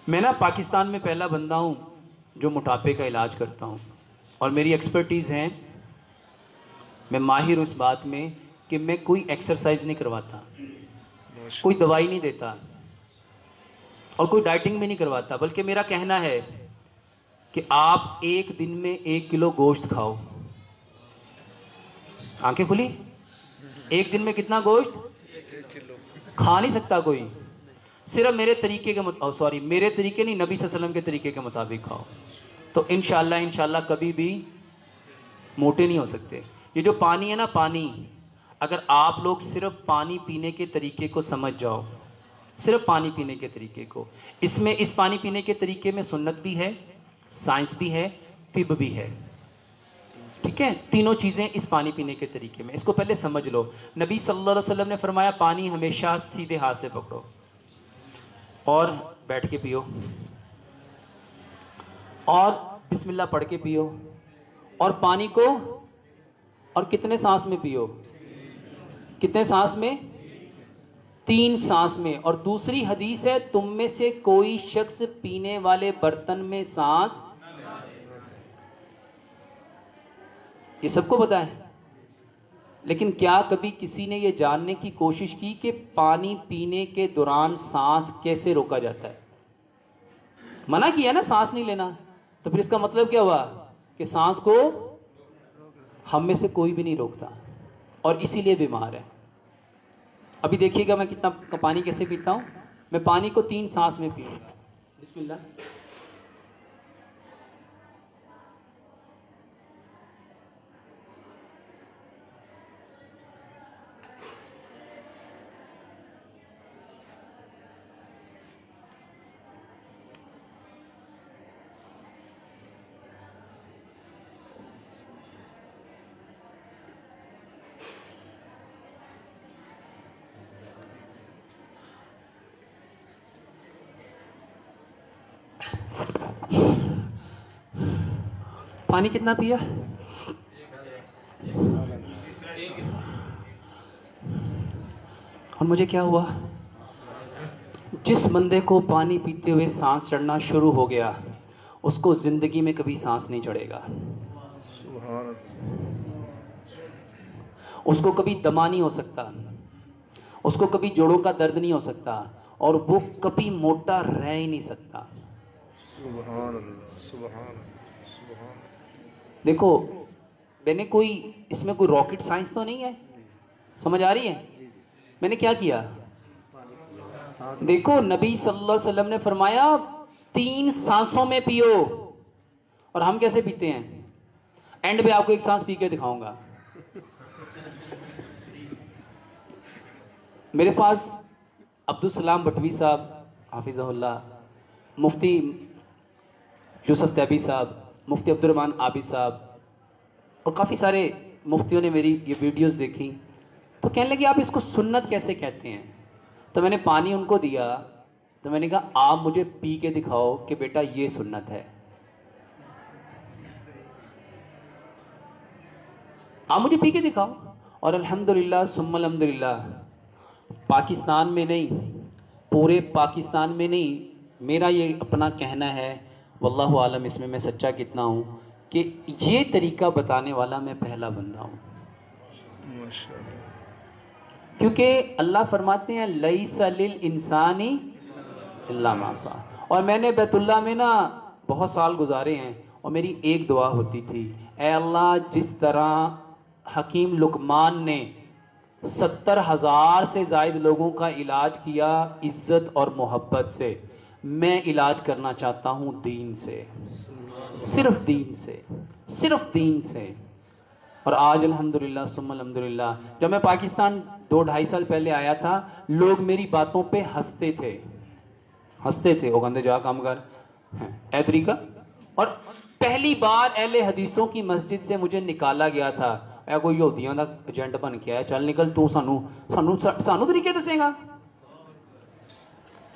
मैं ना पाकिस्तान में पहला बंदा हूँ जो मोटापे का इलाज करता हूँ, और मेरी एक्सपर्टीज़ हैं, मैं माहिर हूँ इस बात में कि मैं कोई एक्सरसाइज नहीं करवाता, कोई दवाई नहीं देता और कोई डाइटिंग भी नहीं करवाता, बल्कि मेरा कहना है कि आप एक दिन में 1 किलो गोश्त खाओ। आंखें खुली? एक दिन में कितना गोश्त? 1 किलो खा नहीं सकता कोई, सिर्फ मेरे तरीके के मेरे तरीके नहीं, नबी सल्लल्लाहु अलैहि वसल्लम के तरीके के मुताबिक खाओ, तो इंशाल्लाह कभी भी मोटे नहीं हो सकते। ये जो पानी है ना, पानी, अगर आप लोग सिर्फ पानी पीने के तरीके को समझ जाओ, सिर्फ पानी पीने के तरीके को, इसमें इस पानी पीने के तरीके में सुन्नत भी है, साइंस भी है, तिब भी है, ठीक है, तीनों चीज़ें इस पानी पीने के तरीके में। इसको पहले समझ लो। नबी सल्लल्लाहु अलैहि वसल्लम ने फरमाया पानी हमेशा सीधे हाथ से पकड़ो और बैठ के पियो, और बिस्मिल्लाह पढ़ के पियो, और पानी को और कितने सांस में पियो? कितने सांस में? 3 सांस में। और दूसरी हदीस है, तुम में से कोई शख्स पीने वाले बर्तन में सांस, ये सबको पता है, लेकिन क्या कभी किसी ने ये जानने की कोशिश की कि पानी पीने के दौरान सांस कैसे रोका जाता है? मना किया ना सांस नहीं लेना, तो फिर इसका मतलब क्या हुआ कि सांस को हम में से कोई भी नहीं रोकता और इसीलिए बीमार है। अभी देखिएगा मैं कितना पानी कैसे पीता हूं। मैं पानी को 3 सांस में पीऊंगा। बिस्मिल्लाह। पानी कितना पिया? और मुझे क्या हुआ? जिस बंदे को पानी पीते हुए सांस चढ़ना शुरू हो गया, उसको जिंदगी में कभी सांस नहीं चढ़ेगा, उसको कभी दमा नहीं हो सकता, उसको कभी जोड़ों का दर्द नहीं हो सकता, और वो कभी मोटा रह ही नहीं सकता। सुभान अल्लाह, सुभान अल्लाह। देखो, मैंने कोई इसमें कोई रॉकेट साइंस तो नहीं है, समझ आ रही है? मैंने क्या किया? देखो, नबी सल्लल्लाहु अलैहि वसल्लम ने फरमाया 3 सांसों में पियो, और हम कैसे पीते हैं? एंड पे आपको एक सांस पी के दिखाऊंगा। मेरे पास अब्दुल सलाम भटवी साहब हाफिज़हुल्लाह, मुफ्ती यूसुफ तैबी साहब, मुफ्ती अब्दुल रहमान आबिद साहब और काफ़ी सारे मुफ्तियों ने मेरी ये वीडियोस देखी, तो कहने लगे आप इसको सुन्नत कैसे कहते हैं? तो मैंने पानी उनको दिया, तो मैंने कहा आप मुझे पी के दिखाओ कि बेटा ये सुन्नत है, आप मुझे पी के दिखाओ। और अल्हम्दुलिल्लाह सुम्मा अल्हम्दुलिल्लाह, पाकिस्तान में नहीं, पूरे पाकिस्तान में नहीं, मेरा ये अपना कहना है, वल्लाहु आलम इसमें मैं सच्चा कितना हूँ, कि ये तरीका बताने वाला मैं पहला बंदा हूँ। क्योंकि अल्लाह फरमाते हैं लैसा लिल इंसानी इल्ला मा सा। और मैंने बैतुल्लाह में ना बहुत साल गुजारे हैं, और मेरी एक दुआ होती थी, ऐ अल्लाह, जिस तरह हकीम लुकमान ने 70,000 से ज़ायद लोगों का इलाज किया इज्जत और मोहब्बत से, मैं इलाज करना चाहता हूँ दीन से, सिर्फ दीन से, सिर्फ दीन से। और आज अल्हम्दुलिल्लाह सुम्मा अल्हम्दुलिल्लाह, जब मैं पाकिस्तान 2-2.5 साल पहले आया था, लोग मेरी बातों पे हंसते थे, वो गंदे जा काम कर ए तरीका। और पहली बार अहले हदीसों की मस्जिद से मुझे निकाला गया था, ए कोई यहूदियों का एजेंट बन के आया, चल निकल तू, सानू तरीके दसेगा।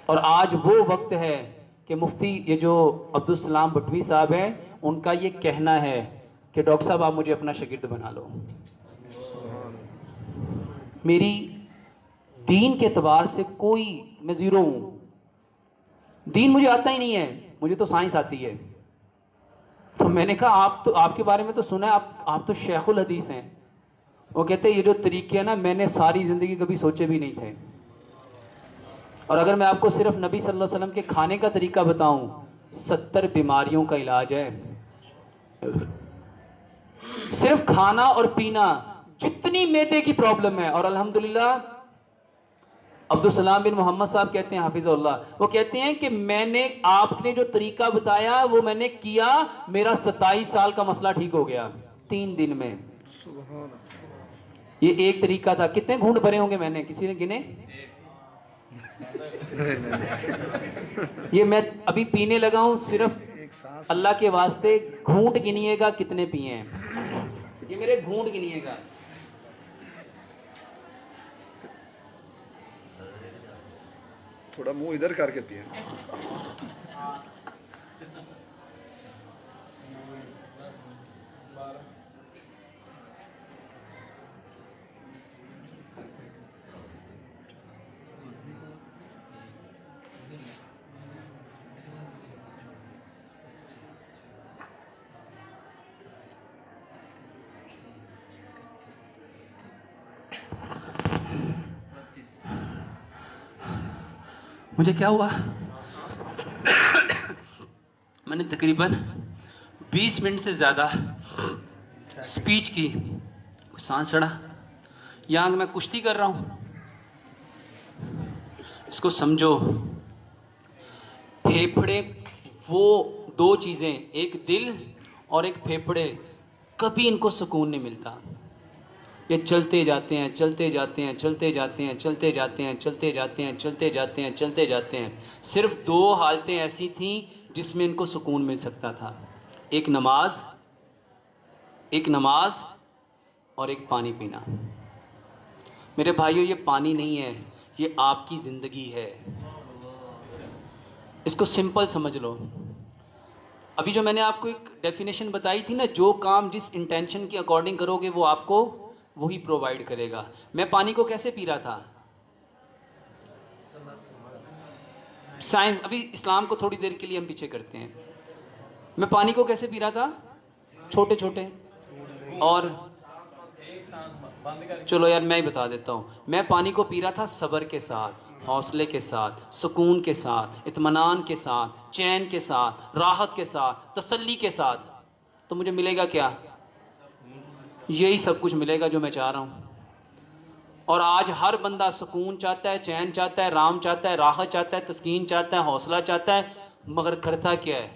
और आज वो वक्त है कि मुफ्ती ये जो अब्दुल सलाम भटवी साहब हैं, उनका ये कहना है कि डॉक्टर साहब आप मुझे अपना शागिर्द बना लो। मेरी दीन के एतबार से कोई, मैं जीरो हूं, दीन मुझे आता ही नहीं है, मुझे तो साइंस आती है। तो मैंने कहा आप तो, आपके बारे में तो सुना है, आप तो शेखुल हदीस हैं। वो कहते हैं ये जो तरीके हैं ना, मैंने सारी जिंदगी कभी सोचे भी नहीं थे। और अगर मैं आपको सिर्फ नबी सल्लल्लाहु अलैहि वसल्लम के खाने का तरीका बताऊं, 70 बीमारियों का इलाज है। सिर्फ खाना और पीना, जितनी मैदे की प्रॉब्लम है। और अल्हम्दुलिल्लाह अब्दुल सलाम बिन मोहम्मद साहब कहते हैं हाफिज़ुल्लाह, वो कहते हैं कि मैंने आपने जो तरीका बताया वो मैंने किया, मेरा 27 साल का मसला ठीक हो गया 3 दिन में। सुभान ये एक तरीका था। कितने घूंट भरे होंगे मैंने, किसी ने गिने? ये मैं अभी पीने लगा हूं, सिर्फ एक सांस अल्लाह के वास्ते घूंट गिनिएगा कितने पिए हैं, ये मेरे घूंट गिनिएगा। थोड़ा मुंह इधर करके पिए। मुझे क्या हुआ, मैंने तकरीबन 20 मिनट से ज़्यादा स्पीच की, सांस चढ़ा, यहाँ मैं कुश्ती कर रहा हूँ। इसको समझो, फेफड़े वो 2 चीज़ें, एक दिल और एक फेफड़े, कभी इनको सुकून नहीं मिलता। ये चलते जाते हैं, चलते जाते हैं, चलते जाते हैं, चलते जाते हैं, चलते जाते हैं, चलते जाते हैं, चलते जाते हैं। सिर्फ 2 हालतें ऐसी थीं जिसमें इनको सुकून मिल सकता था, एक नमाज और एक पानी पीना। मेरे भाइयों, ये पानी नहीं है, ये आपकी ज़िंदगी है। इसको सिंपल समझ लो। अभी जो मैंने आपको एक डेफिनेशन बताई थी ना, जो काम जिस इंटेंशन के अकॉर्डिंग करोगे वो आपको वही प्रोवाइड करेगा। मैं पानी को कैसे पी रहा था? साइंस, अभी इस्लाम को थोड़ी देर के लिए हम पीछे करते हैं। मैं पानी को कैसे पी रहा था? छोटे छोटे, और चलो यार मैं ही बता देता हूँ। मैं पानी को पी रहा था सब्र के साथ, हौसले के साथ, सुकून के साथ, इत्मीनान के साथ, चैन के साथ, राहत के साथ, तसल्ली के साथ। तो मुझे मिलेगा क्या? यही सब कुछ मिलेगा जो मैं चाह रहा हूँ। और आज हर बंदा सुकून चाहता है, चैन चाहता है, राम चाहता है, राहत चाहता है, तस्कीन चाहता है, हौसला चाहता है, मगर करता क्या है?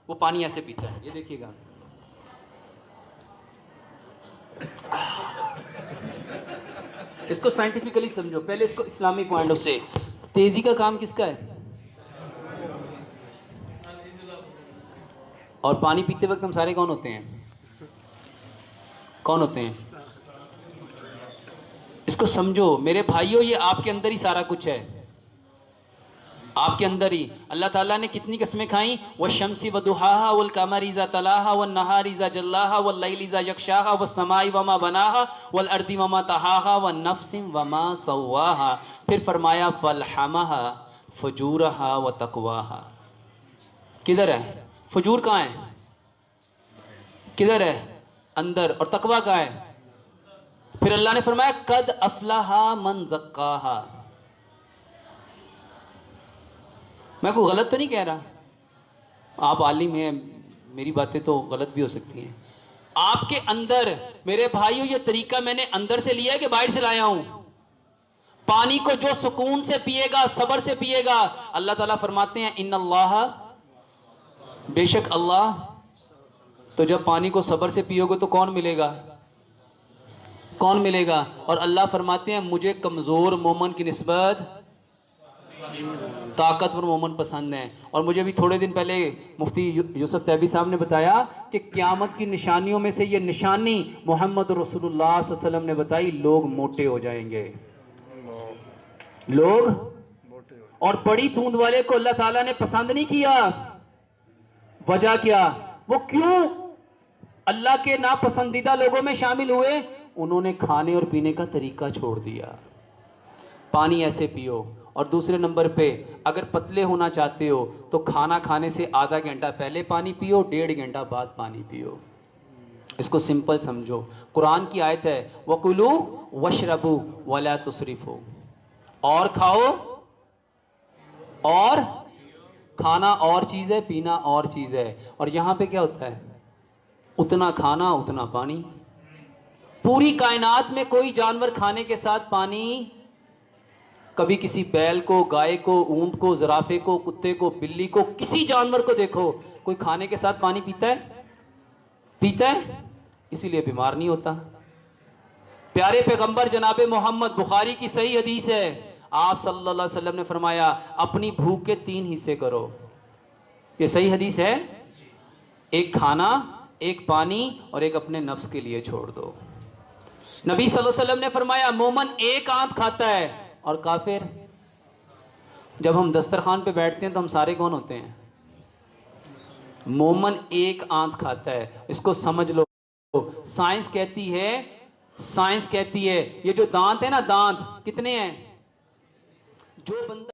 वो पानी ऐसे पीता है, ये देखिएगा। इसको साइंटिफिकली समझो, पहले इसको इस्लामी पॉइंट ऑफ से। तेजी का काम किसका है? और पानी पीते वक्त हम सारे कौन होते हैं? कौन होते हैं? इसको समझो मेरे भाइयों, ये आपके अंदर ही सारा कुछ है, आपके अंदर ही। अल्लाह ताला ने कितनी कसमें खाई, व शम्सी व दुहाहा वल कमरी इज़ा तलाहा व नहारी इज़ा जल्लाहा वल लैली इज़ा यग़शाहा व समाई वमा बनाहा वल अर्दी वमा तहाहा व नफ्सिन वमा सव्वाहा। फिर फरमाया फल्हमहा फजूरहा व तक़वाहा। किधर है फजूर? कहाँ है? किधर है? अंदर। और तकवा कहाँ है? फिर अल्लाह ने फरमाया कद अफलाहा मन ज़क्काहा। मैं कोई गलत तो नहीं कह रहा, आप आलिम हैं, मेरी बातें तो गलत भी हो सकती हैं। आपके अंदर मेरे भाइयों ये तरीका मैंने अंदर से लिया है कि बाहर से लाया हूं? पानी को जो सुकून से पिएगा, सब्र से पिएगा, अल्लाह ताला फरमाते हैं इन्नल्लाह, बेशक अल्लाह। तो जब पानी को सब्र से पियोगे तो कौन मिलेगा? कौन मिलेगा? और अल्लाह फरमाते हैं मुझे कमज़ोर मोमन की निस्बत ताकतवर मोमन पसंद है। और मुझे भी थोड़े दिन पहले मुफ्ती यूसुफ तैयबी साहब ने बताया कि क़यामत की निशानियों में से ये निशानी मोहम्मद रसूलुल्लाह सल्लल्लाहु अलैहि वसल्लम ने बताई, लोग मोटे हो जाएंगे, लोग मोटे हो। और बड़ी तूंद वाले को अल्लाह ताला ने पसंद नहीं किया। वजह क्या? वो क्यों अल्लाह के नापसंदीदा लोगों में शामिल हुए? उन्होंने खाने और पीने का तरीका छोड़ दिया। पानी ऐसे पियो। और दूसरे नंबर पे अगर पतले होना चाहते हो तो खाना खाने से आधा घंटा पहले पानी पियो, 1.5 घंटा बाद पानी पियो। इसको सिंपल समझो। कुरान की आयत है वकुलू वशरबू वला तुसरिफू, और खाओ और खाना और चीज है, पीना और चीज है। और यहां पे क्या होता है, उतना खाना उतना पानी। पूरी कायनात में कोई जानवर खाने के साथ पानी, कभी किसी बैल को, गाय को, ऊंट को, ज़राफे को, कुत्ते को, बिल्ली को, किसी जानवर को देखो कोई खाने के साथ पानी पीता है? पीता है? इसीलिए बीमार नहीं होता। प्यारे पैगंबर जनाबे मोहम्मद, बुखारी की सही हदीस है, आप सल्लल्लाहु अलैहि वसल्लम ने फरमाया अपनी भूख के 3 हिस्से करो। ये सही हदीस है। एक खाना, एक पानी और एक अपने नफ्स के लिए छोड़ दो। नबी सल्लल्लाहु अलैहि वसल्लम ने फरमाया मोमन एक आंत खाता है और काफिर। जब हम दस्तरखान पे बैठते हैं तो हम सारे कौन होते हैं? मोमन एक आंत खाता है। इसको समझ लो। साइंस कहती है ये जो दांत है ना, दांत कितने हैं? जो बंदा